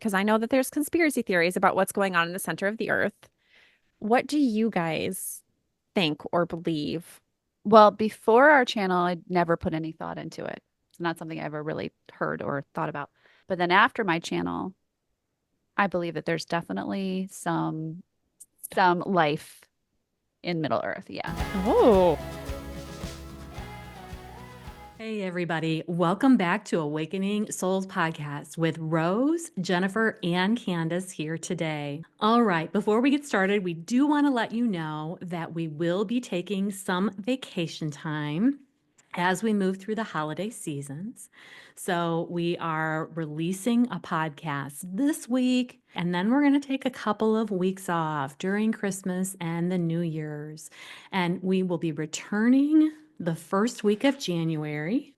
because I know that there's conspiracy theories about what's going on in the center of the earth. What do you guys think or believe? Well, before our channel, I'd never put any thought into it. It's not something I ever really heard or thought about. But then after my channel, I believe that there's definitely some life in Middle Earth. Yeah. Oh, Hey, everybody. Welcome back to Awakening Souls podcast with Rose, Jennifer, and Candace here today. All right, before we get started, we do want to let you know that we will be taking some vacation time as we move through the holiday seasons. So we are releasing a podcast this week, and then we're going to take a couple of weeks off during Christmas and the New Year's. And we will be returning the first week of January.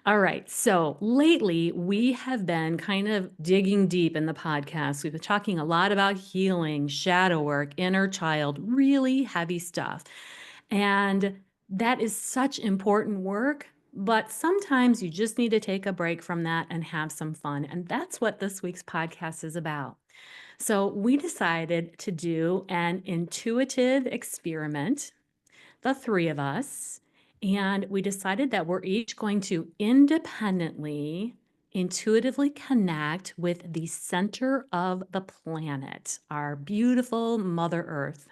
All right. So lately, we have been kind of digging deep in the podcast. We've been talking a lot about healing, shadow work, inner child, really heavy stuff. And that is such important work. But sometimes you just need to take a break from that and have some fun. And that's what this week's podcast is about. So we decided to do an intuitive experiment, the three of us, and we decided that we're each going to independently, intuitively connect with the center of the planet, our beautiful Mother Earth.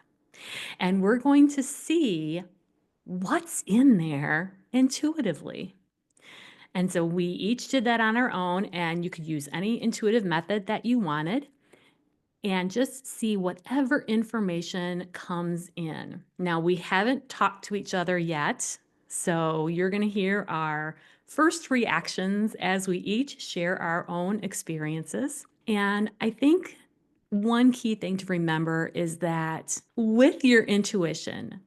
And we're going to see what's in there intuitively. And so we each did that on our own, and you could use any intuitive method that you wanted and just see whatever information comes in. Now, we haven't talked to each other yet, so you're going to hear our first reactions as we each share our own experiences. And I think one key thing to remember is that with your intuition,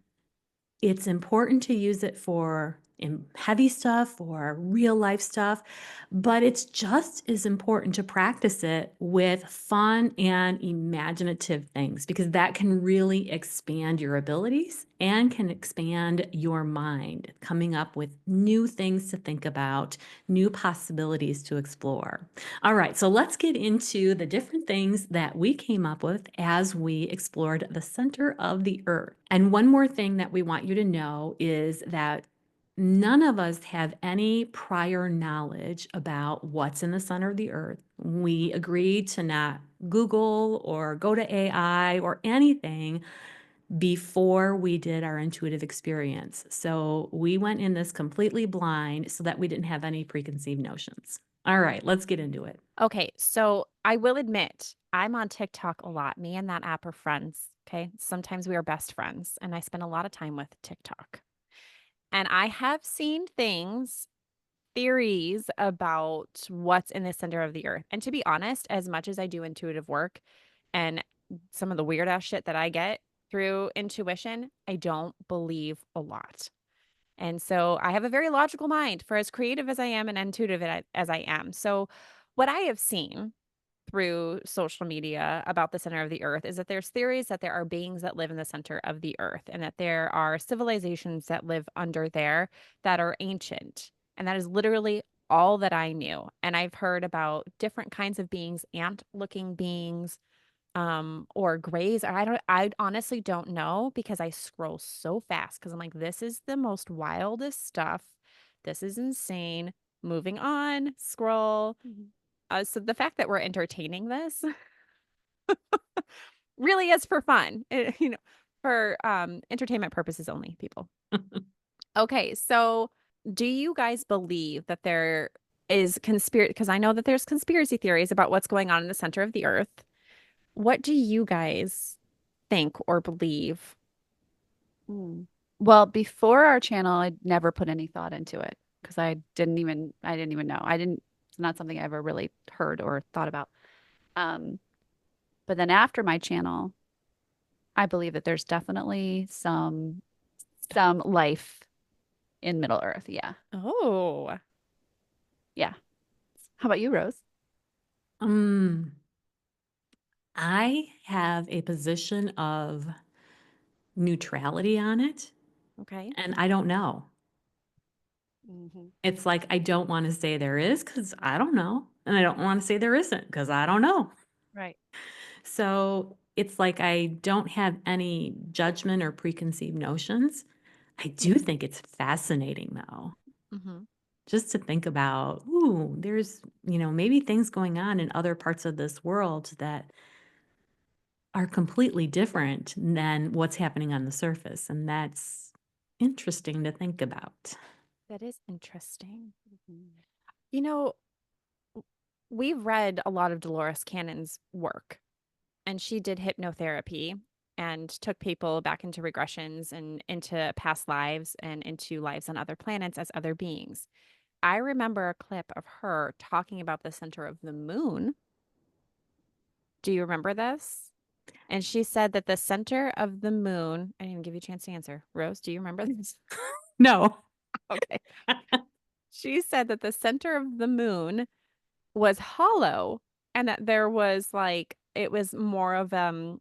it's important to use it for heavy stuff or real life stuff, but it's just as important to practice it with fun and imaginative things because that can really expand your abilities and can expand your mind, coming up with new things to think about, new possibilities to explore. All right, so let's get into the different things that we came up with as we explored the center of the earth. And one more thing that we want you to know is that none of us have any prior knowledge about what's in the center of the earth. We agreed to not Google or go to AI or anything before we did our intuitive experience. So we went in this completely blind so that we didn't have any preconceived notions. All right, let's get into it. okay. So I will admit, I'm on TikTok a lot. Me and that app are friends. Okay. Sometimes we are best friends, and I spend a lot of time with TikTok. And I have seen things, theories about what's in the center of the earth. And to be honest, as much as I do intuitive work and some of the weird ass shit that I get through intuition, I don't believe a lot. And so I have a very logical mind for as creative as I am and intuitive as I am. So, what I have seen through social media about the center of the earth is that there's theories that there are beings that live in the center of the earth and that there are civilizations that live under there that are ancient. And that is literally all that I knew. And I've heard about different kinds of beings, ant-looking beings, or grays. I honestly don't know because I scroll so fast because I'm like, this is the most wildest stuff. This is insane. Moving on, scroll. So the fact that we're entertaining this really is for fun, for entertainment purposes only, people. Okay, so do you guys believe that there is conspiracy? Because I know that there's conspiracy theories about what's going on in the center of the earth. What do you guys think or believe? Mm. Well, before our channel, I'd never put any thought into it because I didn't even know. It's not something I ever really heard or thought about. Um, but then after my channel, I believe that there's definitely some life in Middle Earth. Yeah. Oh, Yeah. How about you, Rose? Um, I have a position of neutrality on it, okay. and I don't know. Mm-hmm. It's like I don't want to say there is because I don't know. And I don't want to say there isn't because I don't know. Right. So it's like I don't have any judgment or preconceived notions. I do think it's fascinating though, Mm-hmm. just to think about, ooh, there's, maybe things going on in other parts of this world that are completely different than what's happening on the surface. And that's interesting to think about. That is interesting. Mm-hmm. You know, we've read a lot of Dolores Cannon's work, and she did hypnotherapy and took people back into regressions and into past lives and into lives on other planets as other beings. I remember a clip of her talking about the center of the moon. Do you remember this? And she said that the center of the moon, I didn't even give you a chance to answer. Rose, do you remember this? No. Okay. She said that the center of the moon was hollow and that there was like it was more of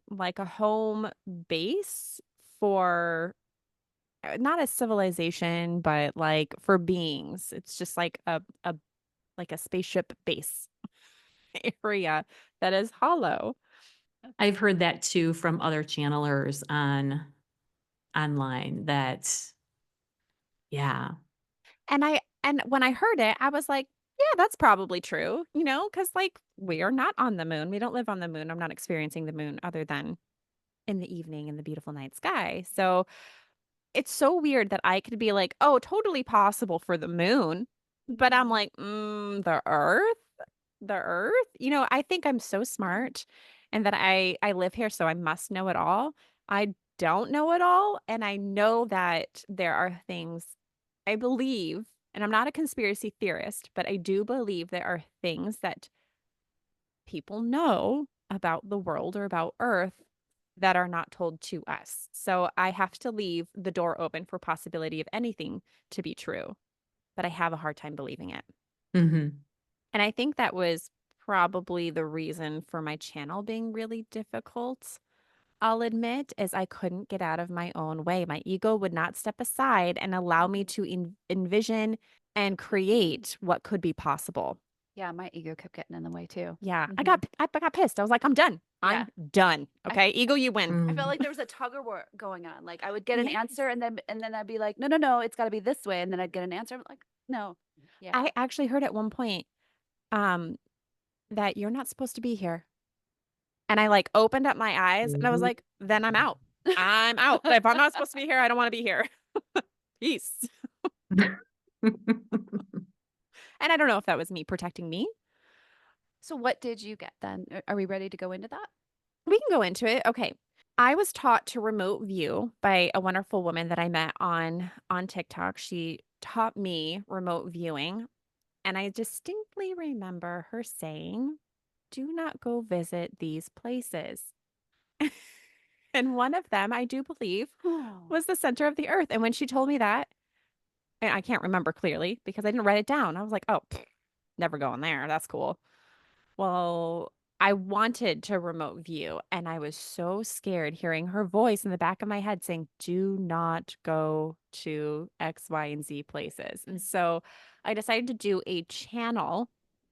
like a home base for not a civilization but like for beings. It's just like a like a spaceship base area that is hollow. I've heard that too from other channelers online that, yeah. And when I heard it, I was like, yeah, that's probably true, because like we are not on the moon. We don't live on the moon. I'm not experiencing the moon other than in the evening in the beautiful night sky. So it's so weird that I could be like, oh, totally possible for the moon. But I'm like, the earth? The earth? I think I'm so smart and that I live here, so I must know it all. I don't know it all. And I know that there are things I believe, and I'm not a conspiracy theorist, but I do believe there are things that people know about the world or about Earth that are not told to us. So I have to leave the door open for possibility of anything to be true, but I have a hard time believing it. Hmm. And I think that was probably the reason for my channel being really difficult. I'll admit, is I couldn't get out of my own way. My ego would not step aside and allow me to envision and create what could be possible. Yeah, my ego kept getting in the way too. Yeah, I Mhm. got pissed. I was like, I'm done. Yeah. I'm done. I Okay, ego, you win. I felt like there was a tug of war going on. Like I would get an Yes. answer and then I'd be like, no, no, no, it's got to be this way. And then I'd get an answer. I'm like, no. Yeah. I actually heard at one point um that you're not supposed to be here. And I like opened up my eyes and I was like, then I'm out. I'm out. If I'm not supposed to be here, I don't want to be here. Peace. And I don't know if that was me protecting me. So what did you get then? Are we ready to go into that? We can go into it. Okay. I was taught to remote view by a wonderful woman that I met on TikTok. She taught me remote viewing, and I distinctly remember her saying, "Do not go visit these places." And one of them, I do believe, Oh. was the center of the earth. And when she told me that, and I can't remember clearly because I didn't write it down. I was like, "Oh, never going there. That's cool." Well, I wanted to remote view, and I was so scared hearing her voice in the back of my head saying, "Do not go to X, Y, and Z places." And so I decided to do a channel,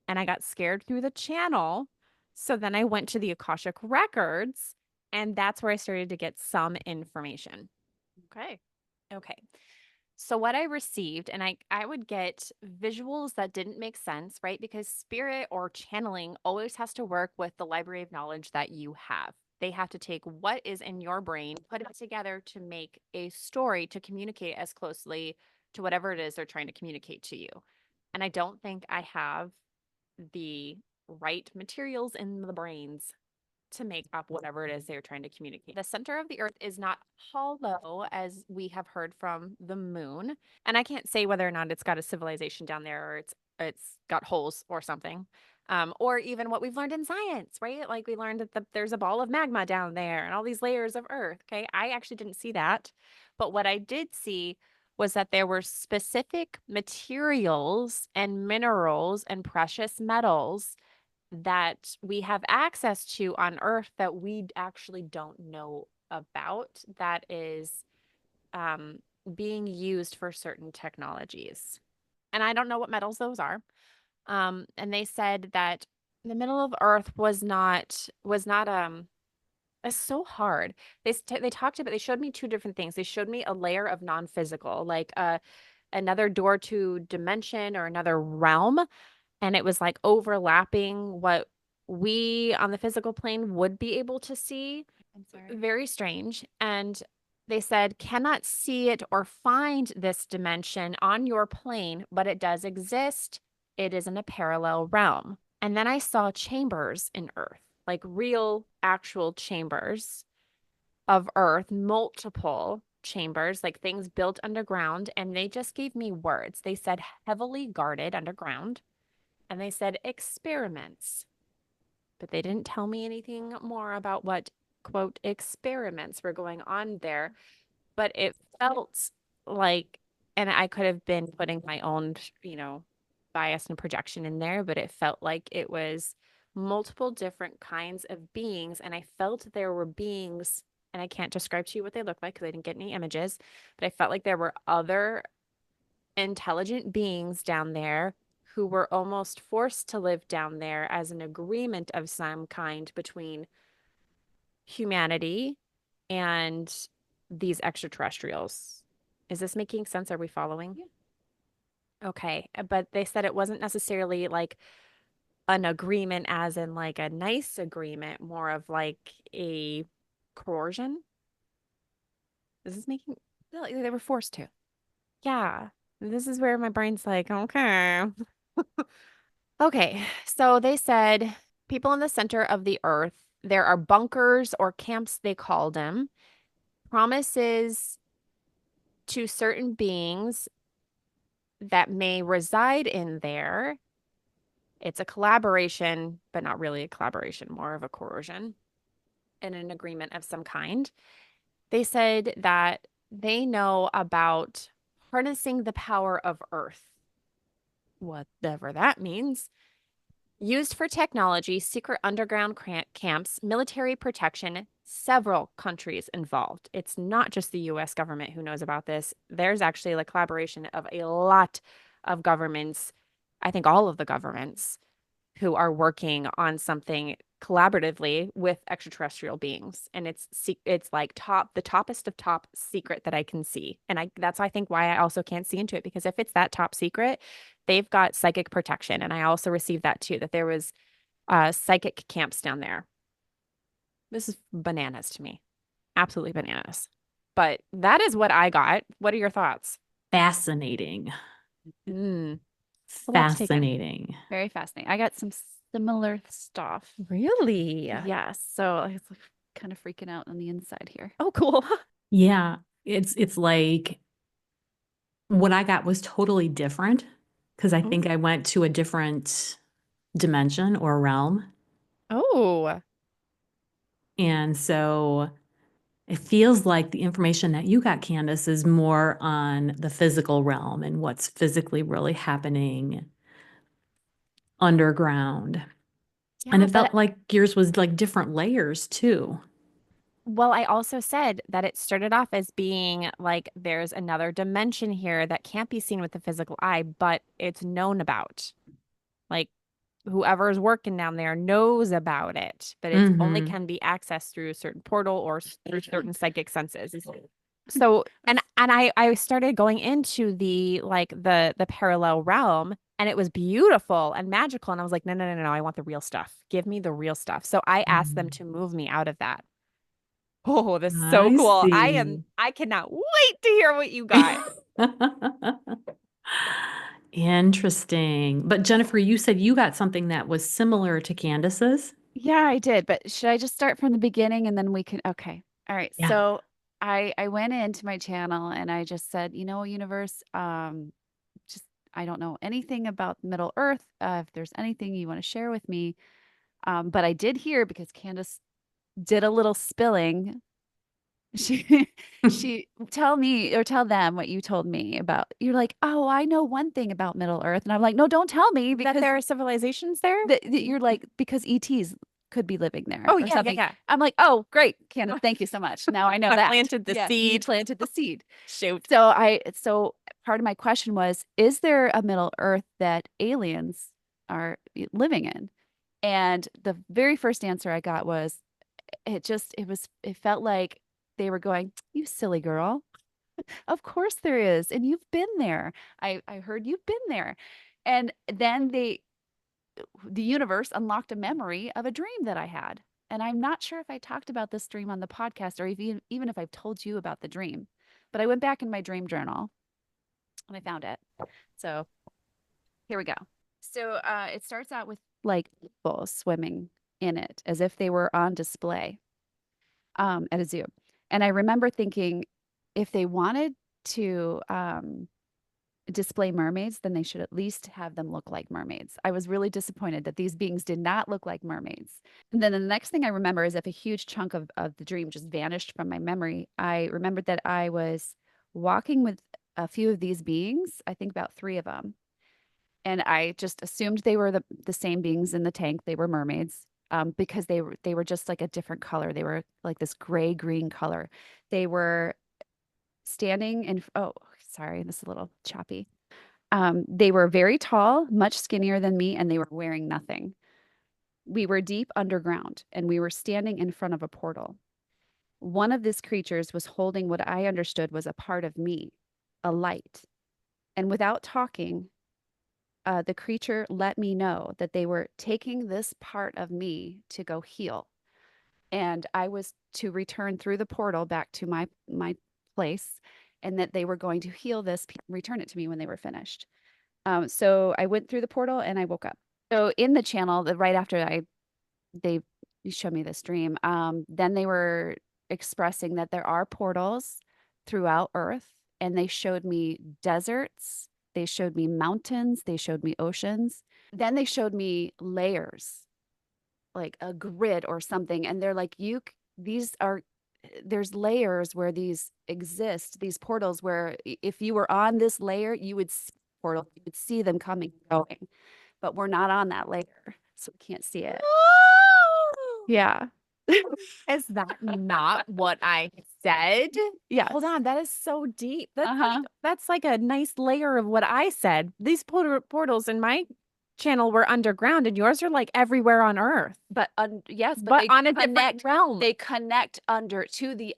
and I got scared through the channel. So then I went to the Akashic Records, and that's where I started to get some information. Okay. Okay. So what I received, and I would get visuals that didn't make sense, right? Because spirit or channeling always has to work with the library of knowledge that you have. They have to take what is in your brain, put it together to make a story to communicate as closely to whatever it is they're trying to communicate to you. And I don't think I have the right materials in the brains to make up whatever it is they're trying to communicate. The center of the earth is not hollow, as we have heard from the moon. And I can't say whether or not it's got a civilization down there or it's got holes or something. Or even what we've learned in science, right? Like we learned that there's a ball of magma down there and all these layers of earth. Okay. I actually didn't see that. But what I did see was that there were specific materials and minerals and precious metals that we have access to on Earth that we actually don't know about that is being used for certain technologies. and I don't know what metals those are. And they said that the middle of Earth was not it's so hard. They talked about, they showed me two different things. They showed me a layer of non-physical, like another door to dimension or another realm, and it was like overlapping what we on the physical plane would be able to see. I'm sorry. Very strange. And they said, cannot see it or find this dimension on your plane, but it does exist. It is in a parallel realm. And then I saw chambers in Earth, like real, actual chambers of Earth, multiple chambers, like things built underground. And they just gave me words. They said heavily guarded underground, and they said experiments, but they didn't tell me anything more about what, quote, experiments were going on there. But it felt like, and I could have been putting my own, bias and projection in there, but it felt like it was multiple different kinds of beings. And I felt there were beings, and I can't describe to you what they look like because I didn't get any images, but I felt like there were other intelligent beings down there who were almost forced to live down there as an agreement of some kind between humanity and these extraterrestrials. Is this making sense? Are we following? Yeah. Okay. But they said it wasn't necessarily like an agreement, as in like a nice agreement, more of like a coercion. Is this making, No, they were forced to. yeah. This is where my brain's like, okay. Okay. So they said people in the center of the earth, there are bunkers or camps, they called them, promises to certain beings that may reside in there. It's a collaboration, but not really a collaboration, more of a coercion and an agreement of some kind. They said that they know about harnessing the power of Earth, whatever that means, used for technology, secret underground camps, military protection, several countries involved. It's not just the US government who knows about this. There's actually a collaboration of a lot of governments, I think all of the governments, who are working on something collaboratively with extraterrestrial beings. And it's like the toppest of top secret that I can see. And that's, I think, why I also can't see into it, because if it's that top secret, they've got psychic protection. And I also received that too, that there was psychic camps down there. This is bananas to me. Absolutely bananas. But that is what I got. What are your thoughts? Fascinating. Mm. A lot to take in. Fascinating. Very fascinating. I got some similar stuff. Really? Yes. So I was kind of freaking out on the inside here. Oh, cool. Yeah. It's like what I got was totally different because I think I went to a different dimension or realm. Oh. And so it feels like the information that you got, Candace, is more on the physical realm and what's physically really happening underground. And Yeah, it but felt like yours was like different layers too. well, I also said that it started off as being like there's another dimension here that can't be seen with the physical eye, but it's known about. Like whoever's working down there knows about it, but it only Mm-hmm. can be accessed through a certain portal or through certain psychic senses. So, and I started going into the parallel realm, and it was beautiful and magical, and I was like, no, no, no, no, I want the real stuff. Give me the real stuff. So I asked them to move me out of that. Oh, this is so I cool. see. I cannot wait to hear what you got. Interesting. But Jennifer, you said you got something that was similar to Candace's. Yeah, I did. But should I just start from the beginning and then we can? Okay. All right. Yeah. So I went into my channel and I just said, universe, just I don't know anything about Middle Earth. If there's anything you want to share with me. But I did hear because Candace did a little spilling. She she tell me or tell them what you told me about. You're like, oh, I know one thing about Middle Earth, and I'm like, no, don't tell me That because there are civilizations there? you're like because ETs could be living there Oh, or yeah, something. yeah. I'm like, oh, great, Candace, thank you so much. Now I know I that. planted the Yeah, you seed. planted the seed. Shoot. So part of my question was, is there a Middle Earth that aliens are living in? And the very first answer I got was, it felt like they were going, you silly girl. Of course there is. And you've been there. I heard you've been there. And then the universe unlocked a memory of a dream that I had. And I'm not sure if I talked about this dream on the podcast or even if I've told you about the dream. But I went back in my dream journal and I found it. So here we go. So it starts out with like people swimming in it as if they were on display at a zoo. And I remember thinking, if they wanted to display mermaids, then they should at least have them look like mermaids. I was really disappointed that these beings did not look like mermaids. And then the next thing I remember is if a huge chunk of the dream just vanished from my memory, I remembered that I was walking with a few of these beings, I think about 3 of them. And I just assumed they were the same beings in the tank. They were mermaids. Because they were just like a different color. They were like this gray green color. They were standing in, oh, sorry, this is a little choppy. They were very tall, much skinnier than me, and they were wearing nothing. We were deep underground, and we were standing in front of a portal. One of these creatures was holding what I understood was a part of me, a light. And without talking, the creature let me know that they were taking this part of me to go heal. And I was to return through the portal back to my place, and that they were going to heal this, return it to me when they were finished. So I went through the portal and I woke up. So in the channel, right after they showed me this dream, then they were expressing that there are portals throughout Earth, and they showed me deserts, they showed me mountains, they showed me oceans. Then they showed me layers, like a grid or something, and they're like, these are there's layers where these exist, these portals where if you were on this layer, you would see portal, you would see them coming and going, but we're not on that layer, so we can't see it. Yeah. Is that not what I said? Yes. Hold on, that is so deep. Uh-huh. That's like a nice layer of what I said. These portals in my channel were underground, and yours are like everywhere on Earth, But yes, but they on a different realm. They connect to the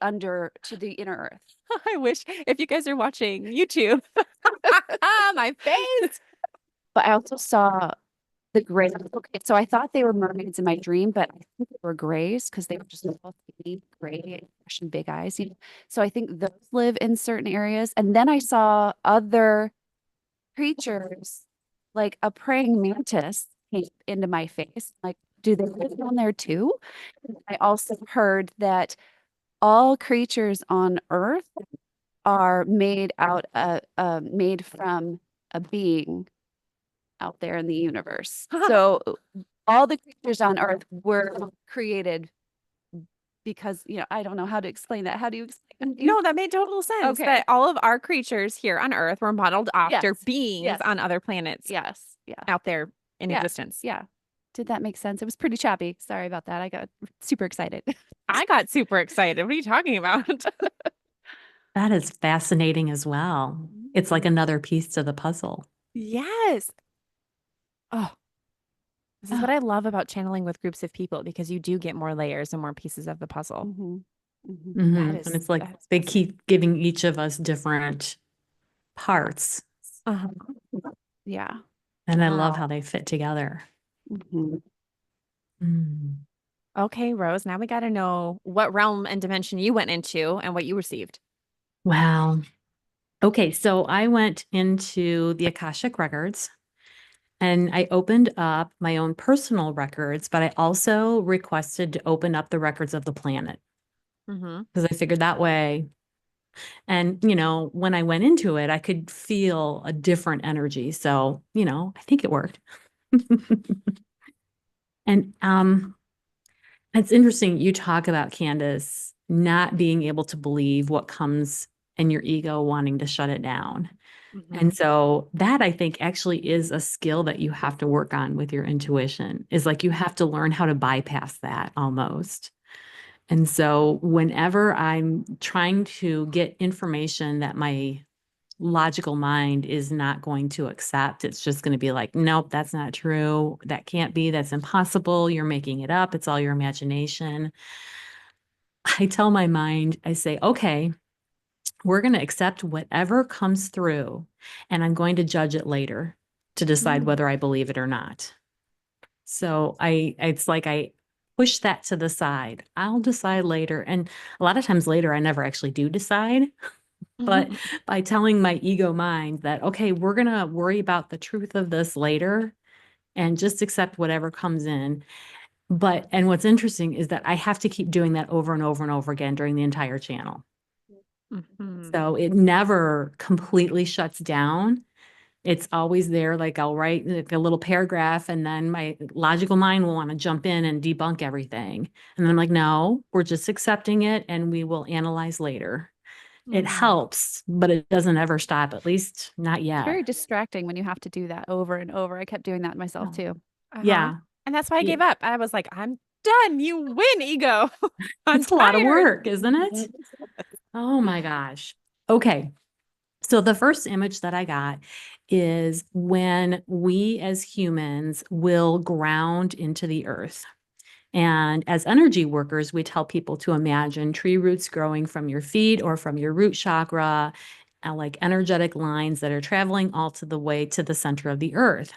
inner earth. I wish if you guys are watching YouTube, my face. But I also saw the gray. Okay, so I thought they were mermaids in my dream, but I think they were grays because they were just both gray, and big eyes. So I think those live in certain areas. And then I saw other creatures, like a praying mantis, came into my face. Like, do they live down there too? I also heard that all creatures on Earth are made from a being out there in the universe. So all the creatures on Earth were created because, I don't know how to explain that. How do you explain that? No, that made total sense. Okay. That all of our creatures here on Earth were modeled after Yes, beings yes. on other planets Yes. Yeah. out there in Yeah. existence. Yeah. Did that make sense? It was pretty choppy. Sorry about that. I got super excited. I got super excited. What are you talking about? That is fascinating as well. It's like another piece to the puzzle. Yes. Oh, this is Oh. what I love about channeling with groups of people, because you do get more layers and more pieces of the puzzle. Mhm. Mhm. Mhm. is- And it's like that is they fascinating. keep giving each of us different parts. Uh-huh. Yeah. And I love Wow. how they fit together. Mhm. Mm. Okay, Rose, now we got to know what realm and dimension you went into and what you received. Wow. Okay, so I went into the Akashic records and I opened up my own personal records, but I also requested to open up the records of the planet Mm-hmm. because I figured that way. And, when I went into it, I could feel a different energy. So, I think it worked. And it's interesting you talk about, Candace, not being able to believe what comes and your ego wanting to shut it down. And so that I think actually is a skill that you have to work on with your intuition, is like you have to learn how to bypass that almost. And so whenever I'm trying to get information that my logical mind is not going to accept, it's just going to be like, nope, that's not true. That can't be. That's impossible. You're making it up. It's all your imagination. I tell my mind, I say, okay, we're going to accept whatever comes through, and I'm going to judge it later to decide whether I believe it or not. So it's like I push that to the side. I'll decide later. And a lot of times later, I never actually do decide. But by telling my ego mind that, okay, we're going to worry about the truth of this later and just accept whatever comes in. And what's interesting is that I have to keep doing that over and over and over again during the entire channel. So it never completely shuts down. It's always there. Like I'll write like a little paragraph and then my logical mind will want to jump in and debunk everything. And then I'm like, no, we're just accepting it and we will analyze later. It helps, but it doesn't ever stop, at least not It's yet. very distracting when you have to do that over and over. I kept doing that myself too. Yeah. And that's why I Yeah. gave up. I was like, I'm done. You win, ego. I'm It's a lot of tired. work, isn't it? Oh my gosh. Okay. So the first image that I got is when we as humans will ground into the earth. And as energy workers, we tell people to imagine tree roots growing from your feet or from your root chakra, like energetic lines that are traveling all to the way to the center of the earth.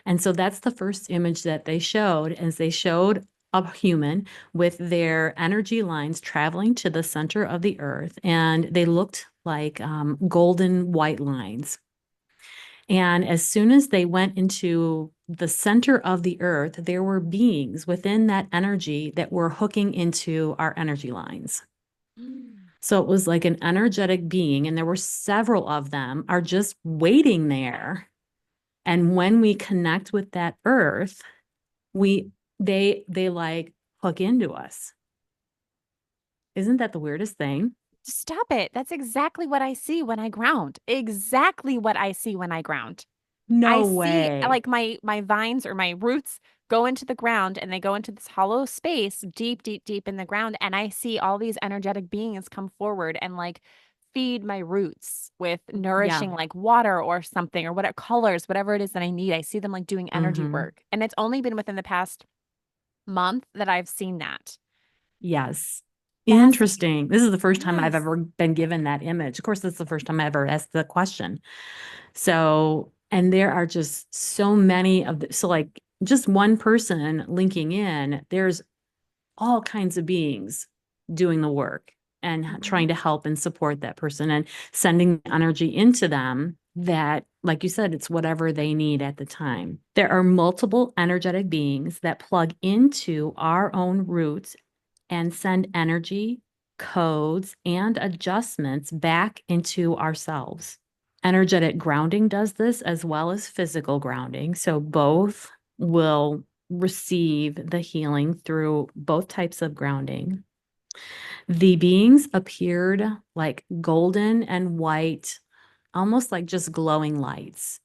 And so that's the first image that they showed, as they showed a human with their energy lines traveling to the center of the earth, and they looked like golden white lines. And as soon as they went into the center of the earth, there were beings within that energy that were hooking into our energy lines. So it was like an energetic being, and there were several of them are just waiting there. And when we connect with that earth, they like hook into us. Isn't that the weirdest thing? Stop it. That's exactly what I see when I ground. Exactly what I see when I ground. I No see way. like my vines or my roots go into the ground and they go into this hollow space deep, deep, deep in the ground. And I see all these energetic beings come forward and like feed my roots with Yeah. nourishing like water or something or whatever colors, whatever it is that I need. I see them like doing energy Mhm. work. And it's only been within the past month that I've seen that. Yes. That's Interesting. This is the first time I've yes. ever been given that image. Of course, that's the first time I ever asked the question. So, and there are just so many of the, so like just one person linking in, there's all kinds of beings doing the work and trying to help and support that person and sending energy into them that, like you said, it's whatever they need at the time. There are multiple energetic beings that plug into our own roots and send energy, codes, and adjustments back into ourselves. Energetic grounding does this as well as physical grounding. So both will receive the healing through both types of grounding. The beings appeared like golden and white, almost like just glowing lights.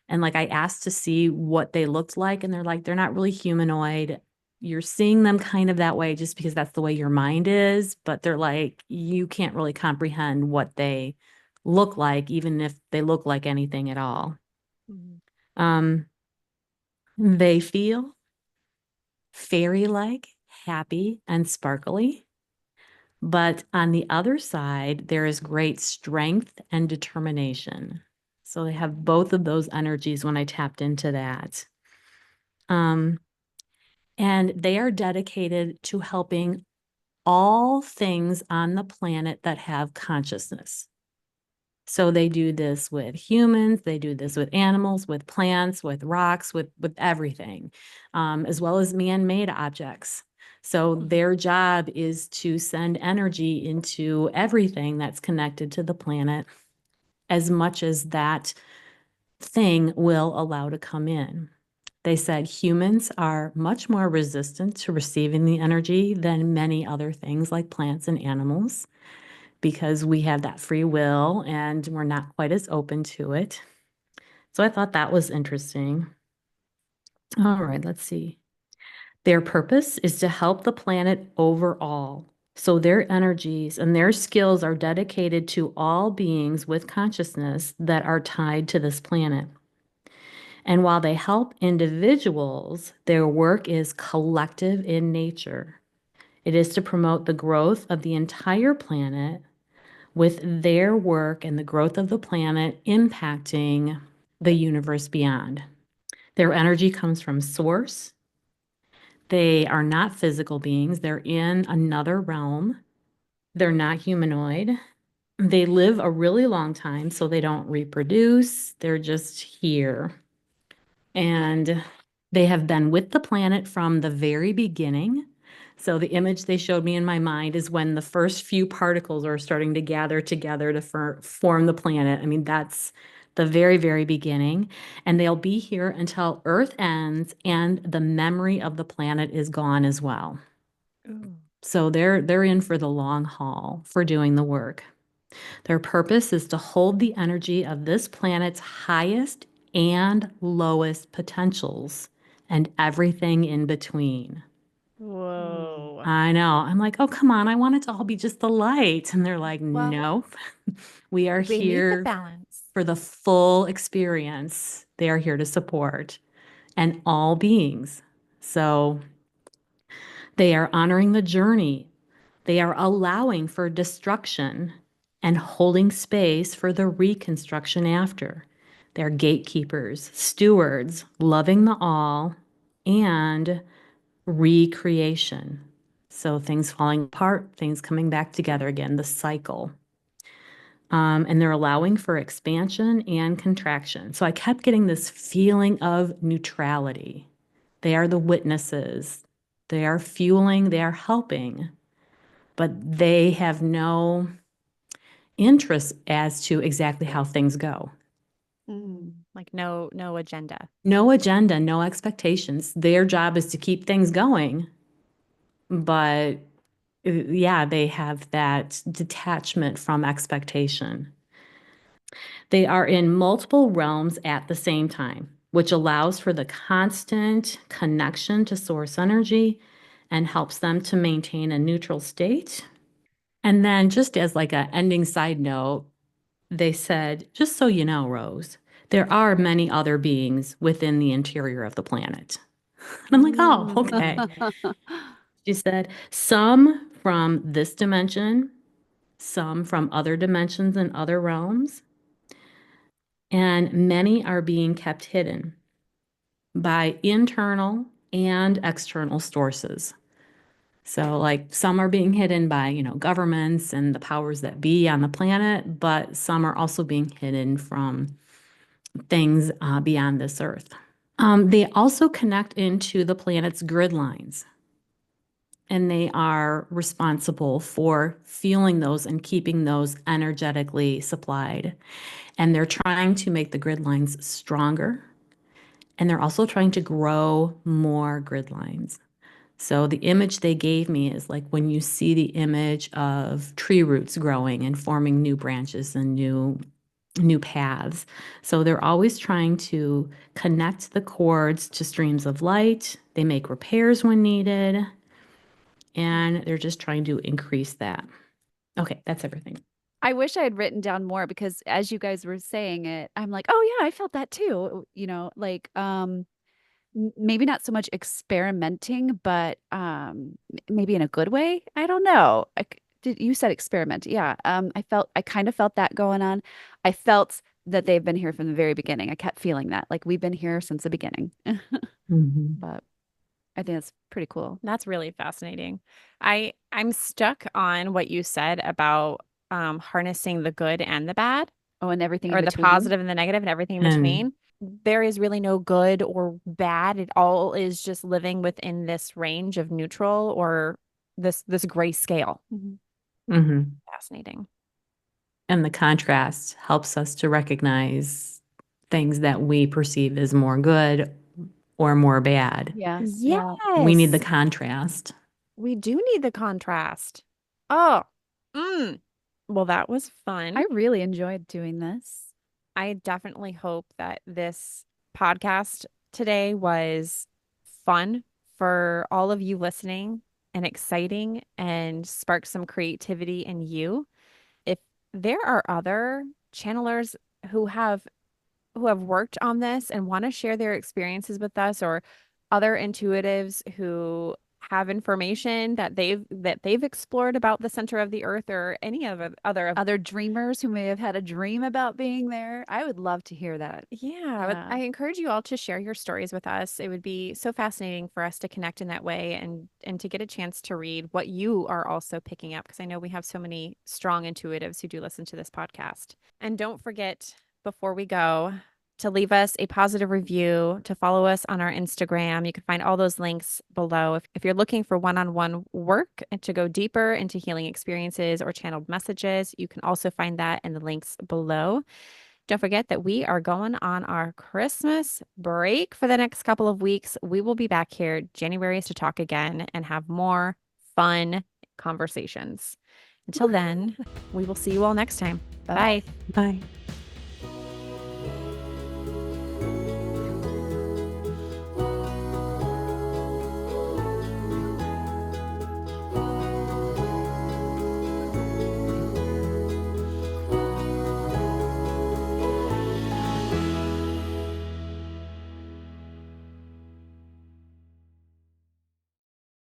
And like I asked to see what they looked like, and they're like, they're not really humanoid. You're seeing them kind of that way just because that's the way your mind is, but they're like, you can't really comprehend what they look like, even if they look like anything at all. Um, they feel fairy-like, happy, and sparkly. But on the other side, there is great strength and determination. So they have both of those energies when I tapped into that. And they are dedicated to helping all things on the planet that have consciousness. So they do this with humans, they do this with animals, with plants, with rocks, with everything, as well as man-made objects. So their job is to send energy into everything that's connected to the planet as much as that thing will allow to come in. They said humans are much more resistant to receiving the energy than many other things like plants and animals. because we have that free will and we're not quite as open to it. So I thought that was interesting. All right, let's see. Their purpose is to help the planet overall. So their energies and their skills are dedicated to all beings with consciousness that are tied to this planet. And while they help individuals, their work is collective in nature. It is to promote the growth of the entire planet with their work and the growth of the planet impacting the universe beyond. Their energy comes from source. They are not physical beings. They're in another realm. They're not humanoid. They live a really long time, so they don't reproduce. They're just here. And they have been with the planet from the very beginning. So the image they showed me in my mind is when the first few particles are starting to gather together to form the planet. I mean, that's the very, very beginning. And they'll be here until Earth ends and the memory of the planet is gone as well. Ooh. So they're in for the long haul for doing the work. Their purpose is to hold the energy of this planet's highest and lowest potentials and everything in between. Whoa. I know. I'm like, oh, come on. I want it to all be just the light. And they're like, Well, nope. We are We need the here balance. for the full experience. They are here to support and all beings. So they are honoring the journey. They are allowing for destruction and holding space for the reconstruction after. They're gatekeepers, stewards, loving the all, and recreation. So things falling apart, things coming back together again, the cycle. And they're allowing for expansion and contraction. So I kept getting this feeling of neutrality. They are the witnesses. They are fueling, they are helping, but they have no interest as to exactly how things go. Like no agenda. No agenda, no expectations. Their job is to keep things going, but yeah, they have that detachment from expectation. They are in multiple realms at the same time, which allows for the constant connection to source energy and helps them to maintain a neutral state. And then just as like an ending side note, they said, just so you know, Rose, there are many other beings within the interior of the planet. And I'm like, oh, okay. She said, some from this dimension, some from other dimensions and other realms, and many are being kept hidden by internal and external sources. So like some are being hidden by, governments and the powers that be on the planet, but some are also being hidden from things beyond this earth. They also connect into the planet's grid lines, and they are responsible for fueling those and keeping those energetically supplied. And they're trying to make the grid lines stronger, and they're also trying to grow more grid lines. So the image they gave me is like when you see the image of tree roots growing and forming new branches and new paths. So they're always trying to connect the cords to streams of light. They make repairs when needed, and they're just trying to increase that. Okay, that's everything. I wish I had written down more because as you guys were saying it, I'm like, oh yeah, I felt that too. Like maybe not so much experimenting, but maybe in a good way. I don't know. You said experiment. Yeah. I kind of felt that going on. I felt that they've been here from the very beginning. I kept feeling that like we've been here since the beginning. Mhm. But I think that's pretty cool. That's really fascinating. I'm stuck on what you said about harnessing the good and the bad, Oh, and everything in or the between. positive and the negative and everything in And between. There is really no good or bad. It all is just living within this range of neutral or this gray scale. Mhm. mhm. Fascinating. And the contrast helps us to recognize things that we perceive as more good or more bad. Yes. Yeah. We need the Yes. contrast. We do need the contrast. Oh, Well, that was fun. I really enjoyed doing this. I definitely hope that this podcast today was fun for all of you listening and exciting and sparked some creativity in you. If there are other channelers who have worked on this and want to share their experiences with us, or other intuitives who have information that they've explored about the center of the earth, or any of Other dreamers who may have had a dream about being there. I would love to hear that. yeah, I encourage you all to share your stories with us. It would be so fascinating for us to connect in that way, and to get a chance to read what you are also picking up, because I know we have so many strong intuitives who do listen to this podcast. And don't forget, before we go, to leave us a positive review, to follow us on our Instagram. You can find all those links below. If you're looking for one-on-one work and to go deeper into healing experiences or channeled messages, you can also find that in the links below. Don't forget that we are going on our Christmas break for the next couple of weeks. We will be back here January to talk again and have more fun conversations. Until then, we will see you all next time. Bye. Bye. Bye.